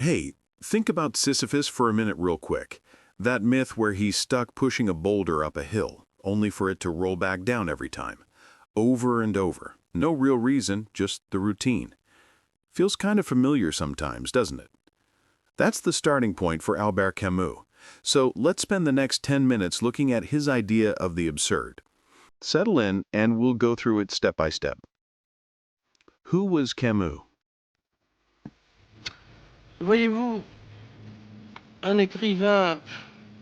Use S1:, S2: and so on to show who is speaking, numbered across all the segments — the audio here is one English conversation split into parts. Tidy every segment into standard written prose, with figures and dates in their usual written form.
S1: Hey, think about Sisyphus for a minute real quick. That myth where he's stuck pushing a boulder up a hill, only for it to roll back down every time. Over and over. No real reason, just the routine. Feels kind of familiar sometimes, doesn't it? That's the starting point for Albert Camus. So let's spend the next 10 minutes looking at his idea of the absurd. Settle in and we'll go through it step by step. Who was Camus?
S2: Voyez-vous, un écrivain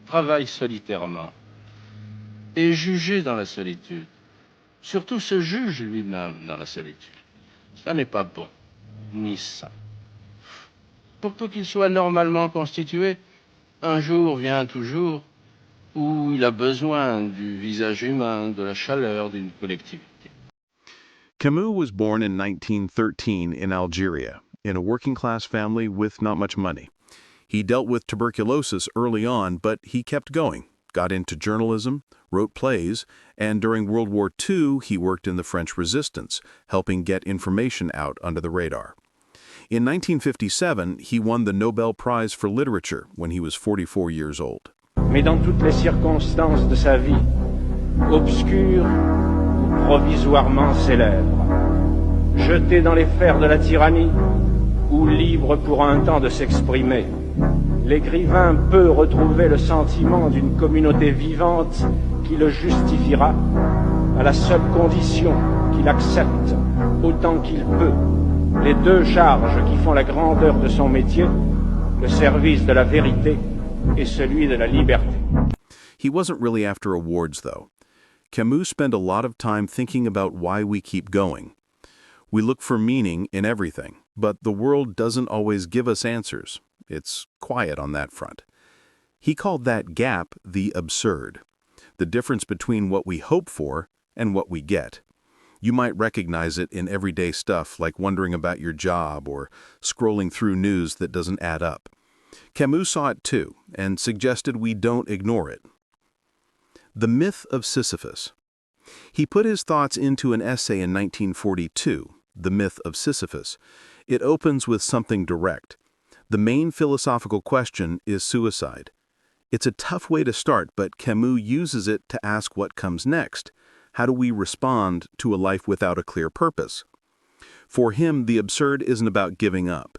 S2: travaille solitairement, est jugé dans la solitude, surtout se juge lui-même dans la solitude. Ça n'est pas bon, ni sain. Pour qu'il soit normalement constitué, un jour vient toujours où il a besoin du visage humain, de la chaleur d'une collectivité.
S1: Camus was born in 1913 in Algeria, in a working-class family with not much money. He dealt with tuberculosis early on, but he kept going, got into journalism, wrote plays, and during World War II he worked in the French resistance, helping get information out under the radar. In 1957, he won the Nobel Prize for Literature when he was 44 years old.
S3: Mais dans toutes les circonstances de sa vie, obscure ou provisoirement célèbre, jeté dans les fers de la tyrannie ou libre pour un temps de s'exprimer, l'écrivain peut retrouver le sentiment d'une communauté vivante qui le justifiera à la seule condition qu'il accepte autant qu'il peut les deux charges qui font la grandeur de son métier, le service de la vérité et celui de la liberté.
S1: He wasn't really after awards, though. Camus spent a lot of time thinking about why we keep going. We look for meaning in everything, but the world doesn't always give us answers. It's quiet on that front. He called that gap the absurd, the difference between what we hope for and what we get. You might recognize it in everyday stuff like wondering about your job or scrolling through news that doesn't add up. Camus saw it too and suggested we don't ignore it. The myth of Sisyphus. He put his thoughts into an essay in 1942, The Myth of Sisyphus. It opens with something direct. The main philosophical question is suicide. It's a tough way to start, but Camus uses it to ask what comes next. How do we respond to a life without a clear purpose? For him, the absurd isn't about giving up.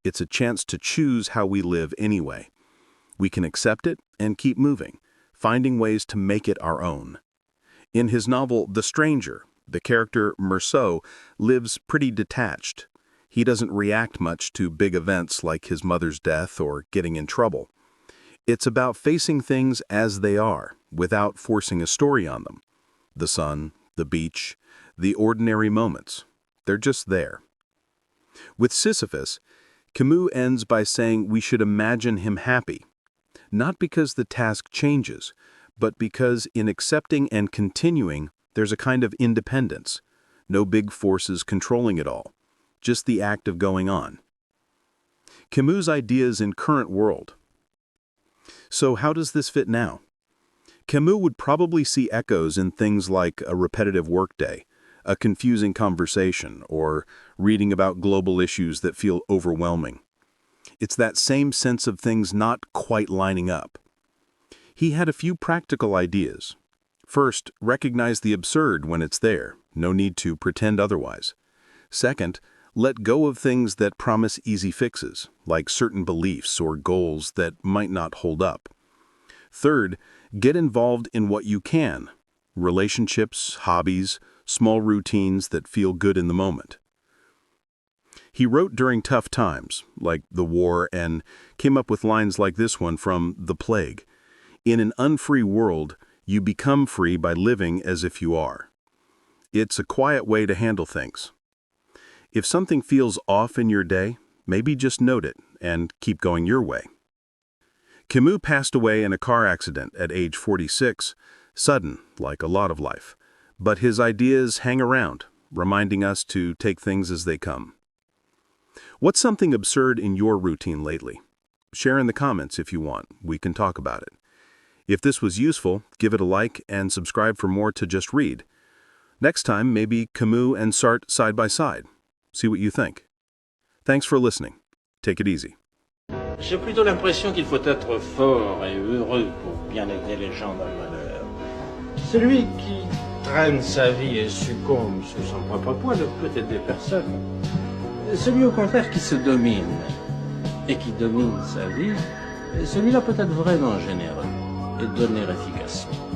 S1: It's a chance to choose how we live anyway. We can accept it and keep moving, finding ways to make it our own. In his novel The Stranger, the character meursault lives pretty detached. He doesn't react much to big events like his mother's death or getting in trouble. It's about facing things as they are, without forcing a story on them. The sun, the beach, the ordinary moments. They're just there. With Sisyphus, Camus ends by saying we should imagine him happy, not because the task changes, but because in accepting and continuing, there's a kind of independence, no big forces controlling it all, just the act of going on. Camus' ideas in current world. So how does this fit now? Camus would probably see echoes in things like a repetitive workday, a confusing conversation, or reading about global issues that feel overwhelming. It's that same sense of things not quite lining up. He had a few practical ideas. First, recognize the absurd when it's there, no need to pretend otherwise. Second, let go of things that promise easy fixes, like certain beliefs or goals that might not hold up. Third, get involved in what you can, relationships, hobbies, small routines that feel good in the moment. He wrote during tough times, like the war, and came up with lines like this one from The Plague. In an unfree world, you become free by living as if you are. It's a quiet way to handle things. If something feels off in your day, maybe just note it and keep going your way. Camus passed away in a car accident at age 46, sudden, like a lot of life. But his ideas hang around, reminding us to take things as they come. What's something absurd in your routine lately? Share in the comments if you want. We can talk about it. If this was useful, give it a like and subscribe for more to Just Read. Next time, maybe Camus and Sartre side by side. See what you think. Thanks for listening. Take it easy.
S3: J'ai plutôt l'impression qu'il faut être fort et heureux pour bien aider les gens dans le malheur. Celui qui traîne sa vie et succombe sous son propre poids ne peut aider personne. Celui au contraire qui se domine et qui domine sa vie, celui-là peut être vraiment généreux et donner efficacement.